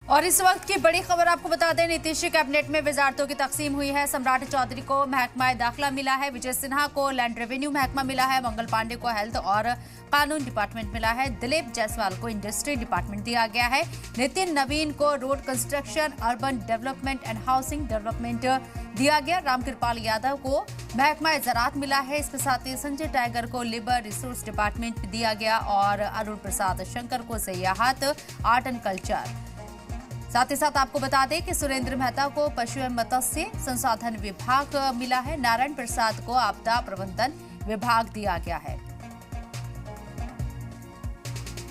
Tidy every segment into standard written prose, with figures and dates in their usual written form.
और इस वक्त की बड़ी खबर आपको बता दें, नीतीश कैबिनेट में वजारतों की तकसीम हुई है। सम्राट चौधरी को महकमा दाखिला मिला है, विजय सिन्हा को लैंड रेवेन्यू महकमा मिला है, मंगल पांडे को हेल्थ और कानून डिपार्टमेंट मिला है, दिलीप जायसवाल को इंडस्ट्री डिपार्टमेंट दिया गया है, नितिन नवीन को road construction, urban development and housing development दिया गया, रामकृपाल यादव को महकमा ज़राअत मिला है। इसके साथ ही संजय टाइगर को लेबर रिसोर्स डिपार्टमेंट दिया गया और अरुण प्रसाद शंकर को सियाहत, आर्ट एंड कल्चर। साथ ही साथ आपको बता दें कि सुरेंद्र मेहता को पशु एवं मत्स्य संसाधन विभाग मिला है, नारायण प्रसाद को आपदा प्रबंधन विभाग दिया गया है।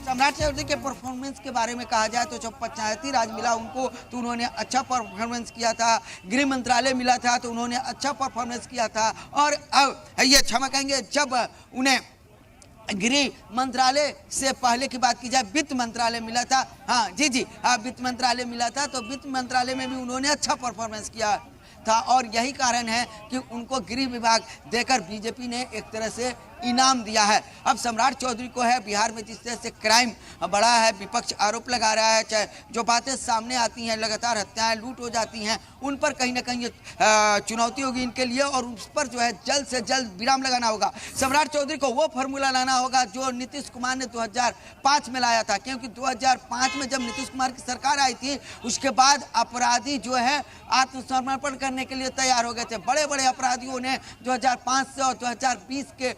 सम्राट चौधरी के परफॉर्मेंस के बारे में कहा जाए तो जब पंचायती राज मिला उनको तो उन्होंने अच्छा परफॉर्मेंस किया था, गृह मंत्रालय मिला था तो उन्होंने अच्छा परफॉर्मेंस किया था, और अब ये क्षमा कहेंगे जब उन्हें गृह मंत्रालय से पहले की बात की जाए वित्त मंत्रालय मिला था, हाँ जी वित्त मंत्रालय मिला था, तो वित्त मंत्रालय में भी उन्होंने अच्छा परफॉर्मेंस किया था और यही कारण है कि उनको गृह विभाग देकर बीजेपी ने एक तरह से इनाम दिया है। अब सम्राट चौधरी को है बिहार में जिस तरह से क्राइम बढ़ा है, विपक्ष आरोप लगा रहा है, चाहे जो बातें सामने आती हैं, लगातार हत्याएं लूट हो जाती हैं, उन पर कहीं ना कहीं चुनौती होगी इनके लिए और उस पर जो है जल्द से जल्द विराम लगाना होगा। सम्राट चौधरी को वो फार्मूला लाना होगा जो नीतीश कुमार ने 2005 में लाया था, क्योंकि 2005 में जब नीतीश कुमार की सरकार आई थी उसके बाद अपराधी जो है आत्मसमर्पण करने के लिए तैयार हो गए थे। बड़े बड़े अपराधियों ने 2005 से और 2020 के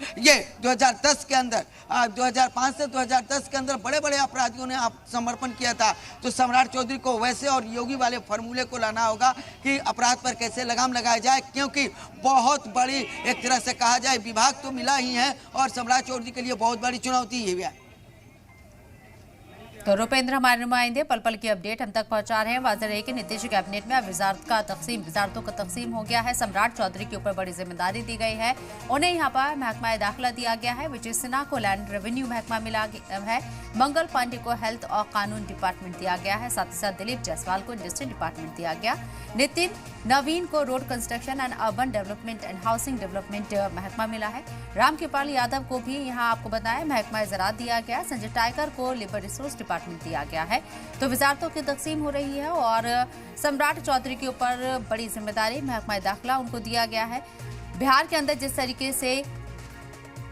2010 के अंदर 2005 से 2010 के अंदर बड़े बड़े अपराधियों ने समर्पण किया था। तो सम्राट चौधरी को वैसे और योगी वाले फॉर्मूले को लाना होगा कि अपराध पर कैसे लगाम लगाया जाए, क्योंकि बहुत बड़ी एक तरह से कहा जाए विभाग तो मिला ही है और सम्राट चौधरी के लिए बहुत बड़ी चुनौती ही है। तो रुपेंद्र हमारे नुमाइंदे पल पल की अपडेट हम तक पहुंचा रहे हैं। वाज़ेह रहे कि नीतीश कैबिनेट में अब वजारतों का तकसीम हो गया है। सम्राट चौधरी के ऊपर बड़ी जिम्मेदारी दी गई है, उन्हें यहाँ पर महकमा दाखिला दिया गया है, विजय सिन्हा को लैंड रेवेन्यू महकमा मिला है, मंगल पांडे को हेल्थ और कानून डिपार्टमेंट दिया गया है, साथ ही साथ दिलीप जायसवाल को इंडस्ट्री डिपार्टमेंट दिया गया, नितिन नवीन को road construction and urban development and housing development महकमा मिला है, रामकृपाल यादव को भी यहाँ आपको बताया महकमा ज़राअत दिया गया, संजय टाइगर को लेबर रिसोर्स डिपार्टमेंट दिया गया है। तो वजारतों की तकसीम हो रही है और सम्राट चौधरी के ऊपर बड़ी जिम्मेदारी महकमा दाखिला उनको दिया गया है। बिहार के अंदर जिस तरीके से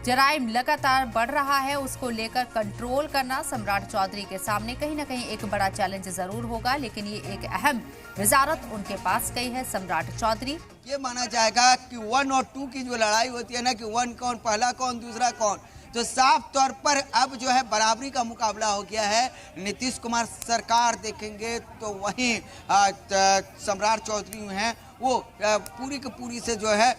जराइम लगातार बढ़ रहा है उसको लेकर कंट्रोल करना सम्राट चौधरी के सामने कहीं ना कहीं एक बड़ा चैलेंज जरूर होगा, लेकिन ये एक अहम वजारत उनके पास गई है सम्राट चौधरी। ये माना जाएगा कि 1 और 2 की जो लड़ाई होती है ना कि 1 कौन, पहला कौन, दूसरा कौन, तो साफ तौर पर अब जो है बराबरी का मुकाबला हो गया है। नीतीश कुमार सरकार देखेंगे तो वहीं सम्राट चौधरी हैं वो पूरी की पूरी से जो है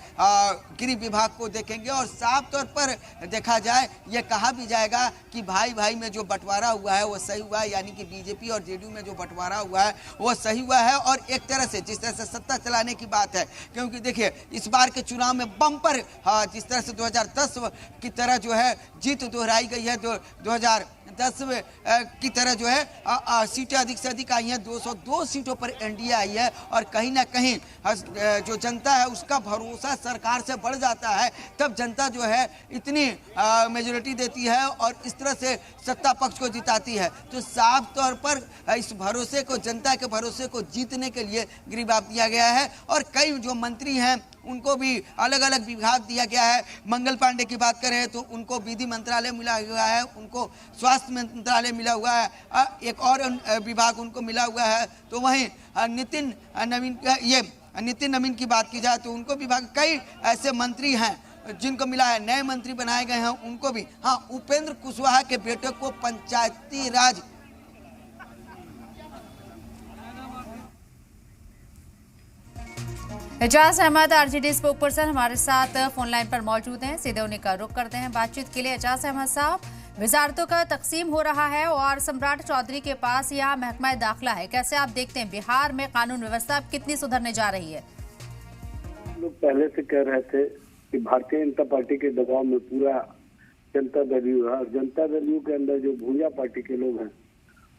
गृह विभाग को देखेंगे और साफ तौर पर देखा जाए ये कहा भी जाएगा कि भाई भाई में जो बंटवारा हुआ है वो सही हुआ है, यानी कि बीजेपी और जेडीयू में जो बंटवारा हुआ है वो सही हुआ है। और एक तरह से जिस तरह से सत्ता चलाने की बात है, क्योंकि देखिए इस बार के चुनाव में बम्पर जिस तरह से 2010 की तरह जो है जीत दोहराई गई है, 2010 की तरह जो है सीटें अधिक से अधिक आई हैं, 202 सीटों पर एनडीए आई है और कहीं ना कहीं जो जनता है उसका भरोसा सरकार से बढ़ जाता है, तब जनता जो है इतनी मेजोरिटी देती है और इस तरह से सत्ता पक्ष को जिताती है। तो साफ तौर पर इस भरोसे को, जनता के भरोसे को जीतने के लिए गृह विभाग दिया गया है और कई जो मंत्री हैं उनको भी अलग अलग विभाग दिया गया है। मंगल पांडे की बात करें तो उनको विधि मंत्रालय मिला हुआ है, उनको स्वास्थ्य मंत्रालय मिला हुआ है, एक और विभाग उनको मिला हुआ है। तो वहीं नितिन नवीन की बात की जाए तो उनको विभाग, कई ऐसे मंत्री हैं जिनको मिला है, नए मंत्री बनाए गए हैं उनको भी। हाँ, उपेंद्र कुशवाहा के बेटे को पंचायती राज एजाज अहमद आरजेडी स्पोकपर्सन हमारे साथ फोन लाइन पर मौजूद हैं, सीधे उन्हीं का रुख करते हैं बातचीत के लिए। एजाज अहमद साहब, वजारतों का तकसीम हो रहा है और सम्राट चौधरी के पास यहाँ महकमा दाखिला है, कैसे आप देखते हैं बिहार में कानून व्यवस्था कितनी सुधरने जा रही है? लोग पहले से कह रहे थे कि भारतीय जनता पार्टी के दबाव में पूरा जनता दल यू है और जनता दल यू के अंदर जो भूया पार्टी के लोग हैं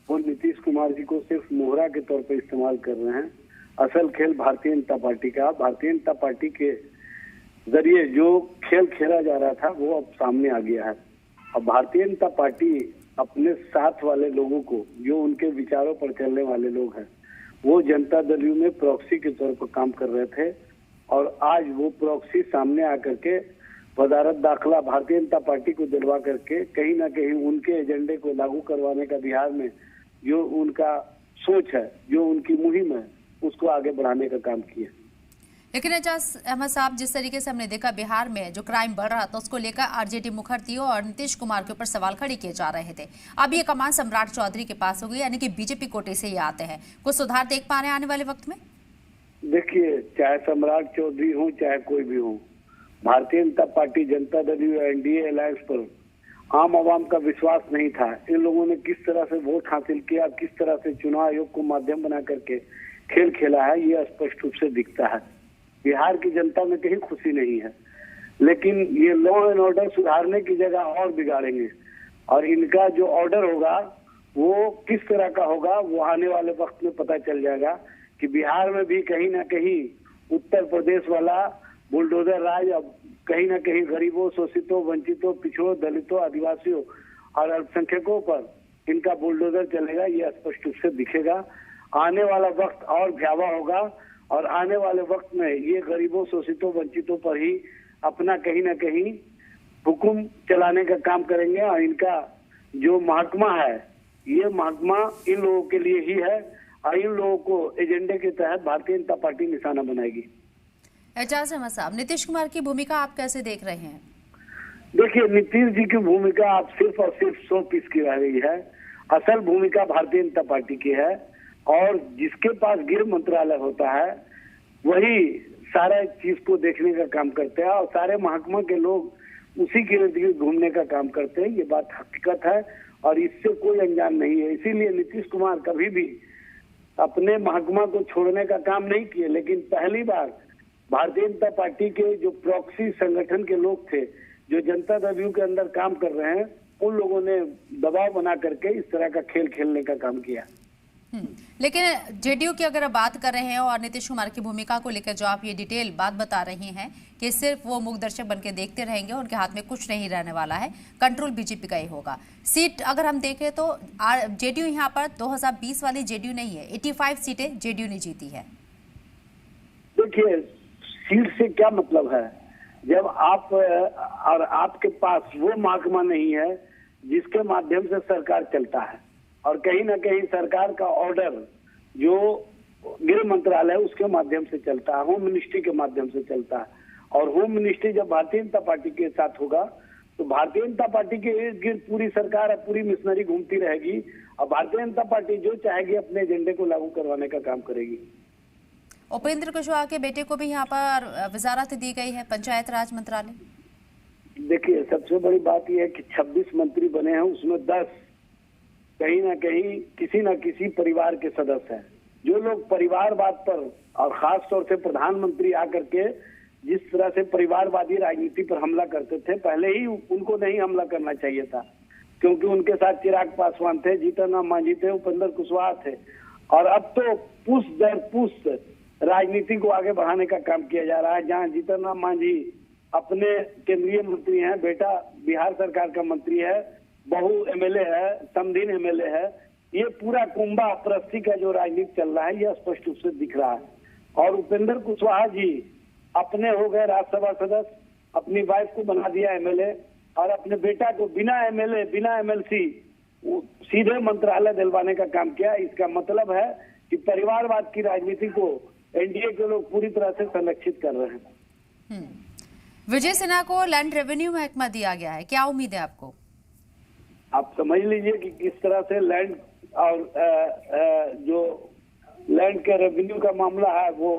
वो नीतीश कुमार जी को सिर्फ मोहरा के तौर पर इस्तेमाल कर रहे हैं। असल खेल भारतीय जनता पार्टी का, भारतीय जनता पार्टी के जरिए जो खेल खेला जा रहा था वो अब सामने आ गया है। अब भारतीय जनता पार्टी अपने साथ वाले लोगों को, जो उनके विचारों पर चलने वाले लोग हैं, वो जनता दल यू में प्रॉक्सी के तौर पर काम कर रहे थे। और आज वो प्रॉक्सी सामने आकर के वजारत दाखिला भारतीय जनता पार्टी को दिलवा करके कहीं ना कहीं उनके एजेंडे को लागू करवाने का बिहार में जो उनका सोच है, जो उनकी मुहिम है, उसको आगे बढ़ाने का काम किया। लेकिन एजाज अहमद साहब, जिस तरीके से हमने देखा बिहार में जो क्राइम बढ़ रहा था उसको लेकर आरजेडी मुखर्जी और नीतीश कुमार के ऊपर सवाल खड़े किए जा रहे थे। अब ये कमान सम्राट चौधरी के पास हो गई, यानी कि बीजेपी कोटे से ये आते हैं। कुछ सुधार देख पा रहे हैं आने वाले वक्त में? देखिए, चाहे सम्राट चौधरी हो चाहे कोई भी हो, Bharatiya Janata party, Janata Dal you, NDA alliance पर आम आवाम का विश्वास नहीं था। इन लोगों ने किस तरह से वोट हासिल किया, किस तरह से चुनाव आयोग को माध्यम बना करके खेल खेला है, ये स्पष्ट रूप से दिखता है। बिहार की जनता में कहीं खुशी नहीं है, लेकिन ये लॉ एंड ऑर्डर सुधारने की जगह और बिगाड़ेंगे। और इनका जो ऑर्डर होगा वो किस तरह का होगा, वो आने वाले वक्त में पता चल जाएगा कि बिहार में भी कहीं ना कहीं उत्तर प्रदेश वाला बुलडोजर राज अब कहीं ना कहीं गरीबों, शोषितों, वंचितों, पिछड़ों, दलितों, आदिवासियों और अल्पसंख्यकों पर इनका बुलडोजर चलेगा, ये स्पष्ट रूप से दिखेगा। आने वाला वक्त और भयावह होगा और आने वाले वक्त में ये गरीबों, शोषितों, वंचितों पर ही अपना कहीं ना कहीं हुक्म चलाने का काम करेंगे। और इनका जो महकमा है, ये महकमा इन लोगों के लिए ही है और इन लोगों को एजेंडे के तहत भारतीय जनता पार्टी निशाना बनाएगी। एजाज अहमद साहब, नीतीश कुमार की भूमिका आप कैसे देख रहे हैं? देखिए, नीतीश जी की भूमिका आप सिर्फ और सिर्फ 100 पीस की रह गई है। असल भूमिका भारतीय जनता पार्टी की है और जिसके पास गृह मंत्रालय होता है वही सारा चीज को देखने का काम करते हैं और सारे महकमा के लोग उसी के इर्द गिर्द घूमने का काम करते हैं। ये बात हकीकत है और इससे कोई अनजान नहीं है। इसीलिए नीतीश कुमार कभी भी अपने महकमा को छोड़ने का काम नहीं किए, लेकिन पहली बार भारतीय जनता पार्टी के जो प्रॉक्सी संगठन के लोग थे, जो जनता दल यू के अंदर काम कर रहे हैं, उन लोगों ने दबाव बना करके इस तरह का खेल खेलने का काम किया। लेकिन जेडीयू की अगर आप बात कर रहे हैं और नीतीश कुमार की भूमिका को लेकर जो आप ये डिटेल बात बता रही हैं कि सिर्फ वो मूकदर्शक बन के देखते रहेंगे, उनके हाथ में कुछ नहीं रहने वाला है, कंट्रोल बीजेपी का ही होगा। सीट अगर हम देखें तो जेडीयू यहाँ पर 2020 वाली जेडीयू नहीं है, 85 सीटें जेडीयू ने जीती है। देखिए, सीट से क्या मतलब है जब आप और आपके पास वो महकमा नहीं है जिसके माध्यम से सरकार चलता है और कहीं ना कहीं सरकार का ऑर्डर जो गृह मंत्रालय है उसके माध्यम से चलता है, होम मिनिस्ट्री के माध्यम से चलता है। और होम मिनिस्ट्री जब भारतीय जनता पार्टी के साथ होगा तो भारतीय जनता पार्टी के इर्द गिर्द पूरी सरकार और पूरी मिशनरी घूमती रहेगी और भारतीय जनता पार्टी जो चाहेगी अपने एजेंडे को लागू करवाने का काम करेगी। उपेंद्र कुशवाहा के बेटे को भी यहाँ पर वजारत दी गई है, पंचायत राज मंत्रालय। देखिए, सबसे बड़ी बात यह है कि 26 मंत्री बने हैं, उसमें 10 कहीं ना कहीं किसी न किसी परिवार के सदस्य हैं। जो लोग परिवारवाद पर और खास तौर से प्रधानमंत्री आकर के जिस तरह से परिवारवादी राजनीति पर हमला करते थे, पहले ही उनको नहीं हमला करना चाहिए था, क्योंकि उनके साथ चिराग पासवान थे, जीतन राम मांझी थे, उपेंद्र कुशवाहा थे। और अब तो पुष्ट दर पुष्ट राजनीति को आगे बढ़ाने का काम किया जा रहा है। जहाँ जीतन राम मांझी अपने केंद्रीय मंत्री हैं, बेटा बिहार सरकार का मंत्री है, बहु एमएलए है, समधीन एमएलए है, ये पूरा कुंभा प्रस्ती का जो राजनीति चल रहा है यह स्पष्ट रूप से दिख रहा है। और उपेंद्र कुशवाहा जी अपने हो गए राज्यसभा सदस्य, अपनी वाइफ को बना दिया एमएलए और अपने बेटा को बिना एमएलए बिना एमएलसी सीधे मंत्रालय दिलवाने का काम किया। इसका मतलब है कि परिवारवाद की राजनीति को एनडीए के लोग पूरी तरह से संरक्षित कर रहे हैं। विजय सिन्हा को लैंड रेवेन्यू महकमा दिया गया है, क्या उम्मीद है आपको? आप समझ लीजिए कि किस तरह से लैंड और जो लैंड के रेवेन्यू का मामला है वो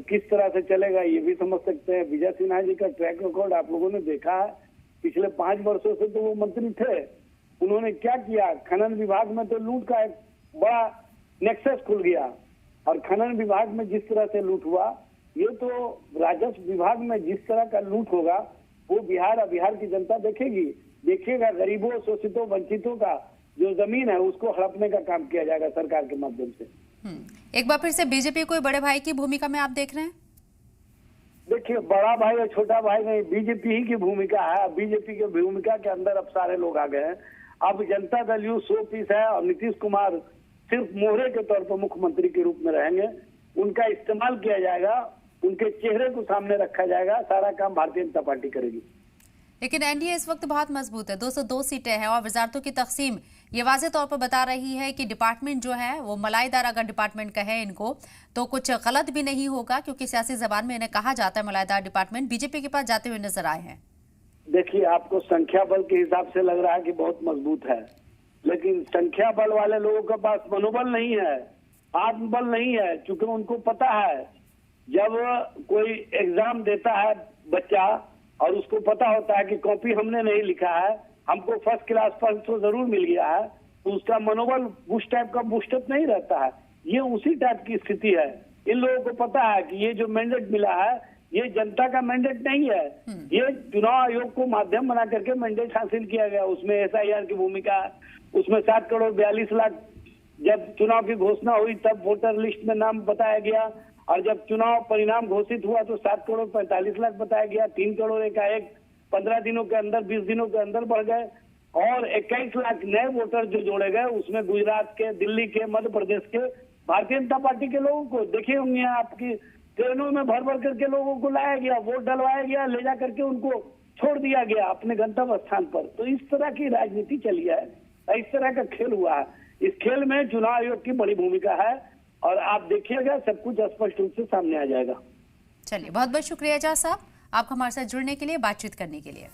किस तरह से चलेगा ये भी समझ सकते हैं। विजय सिन्हा जी का ट्रैक रिकॉर्ड आप लोगों ने देखा है। पिछले 5 वर्षों से तो वो मंत्री थे, उन्होंने क्या किया? खनन विभाग में तो लूट का एक बड़ा नेक्सस खुल गया और खनन विभाग में जिस तरह से लूट हुआ, ये तो राजस्व विभाग में जिस तरह का लूट होगा वो बिहार की जनता देखिएगा। गरीबों, शोषितों, वंचितों का जो जमीन है उसको हड़पने का काम किया जाएगा सरकार के माध्यम से। एक बार फिर से बीजेपी को बड़े भाई की भूमिका में आप देख रहे हैं? देखिए, बड़ा भाई और छोटा भाई नहीं, बीजेपी ही की भूमिका है। बीजेपी की भूमिका के अंदर अब सारे लोग आ गए हैं। अब जनता दल यू 100 पीस है और नीतीश कुमार सिर्फ मोहरे के तौर पर मुख्यमंत्री के रूप में रहेंगे। उनका इस्तेमाल किया जाएगा, उनके चेहरे को सामने रखा जाएगा, सारा काम भारतीय जनता पार्टी करेगी। लेकिन एनडीए इस वक्त बहुत मजबूत है, 202 सीटें हैं और वजारतों की तकसीम ये वाज़ेह तौर पर बता रही है कि डिपार्टमेंट जो है वो मलाईदार अगर डिपार्टमेंट कहे इनको तो कुछ गलत भी नहीं होगा, क्योंकि सियासी जबान में इन्हें कहा जाता है मलाईदार डिपार्टमेंट। बीजेपी के पास जाते हुए नजर आए हैं। देखिए, आपको संख्या बल के हिसाब से लग रहा है कि बहुत मजबूत है, लेकिन संख्या बल वाले लोगों के पास मनोबल नहीं है, आत्मबल नहीं है। क्योंकि उनको पता है जब कोई एग्जाम देता है बच्चा और उसको पता होता है कि कॉपी हमने नहीं लिखा है, हमको फर्स्ट क्लास पर तो जरूर मिल गया है, तो उसका मनोबल उस टाइप का बूस्टअप नहीं रहता है। ये उसी टाइप की स्थिति है। इन लोगों को पता है कि ये जो मैंडेट मिला है ये जनता का मैंडेट नहीं है, ये चुनाव आयोग को माध्यम बना करके मैंडेट हासिल किया गया। उसमें एसआईआर की भूमिका, उसमें 7 करोड़ 42 लाख जब चुनाव की घोषणा हुई तब वोटर लिस्ट में नाम बताया गया, और जब चुनाव परिणाम घोषित हुआ तो 7 करोड़ 45 लाख बताया गया। 3 करोड़ एकाएक 15 दिनों के अंदर 20 दिनों के अंदर बढ़ गए और 21 लाख नए वोटर जो जोड़े गए, उसमें गुजरात के, दिल्ली के, मध्य प्रदेश के भारतीय जनता पार्टी के लोगों को देखे होंगे, आपकी ट्रेनों में भर भर करके लोगों को लाया गया, वोट डलवाया गया, ले जा करके उनको छोड़ दिया गया अपने गंतव्य स्थान पर। तो इस तरह की राजनीति चली है, इस तरह का खेल हुआ है। इस खेल में चुनाव आयोग की बड़ी भूमिका है और आप देखिएगा सब कुछ स्पष्ट रूप से सामने आ जाएगा। चलिए, बहुत बहुत शुक्रिया एजाज साहब, आपको हमारे साथ जुड़ने के लिए, बातचीत करने के लिए।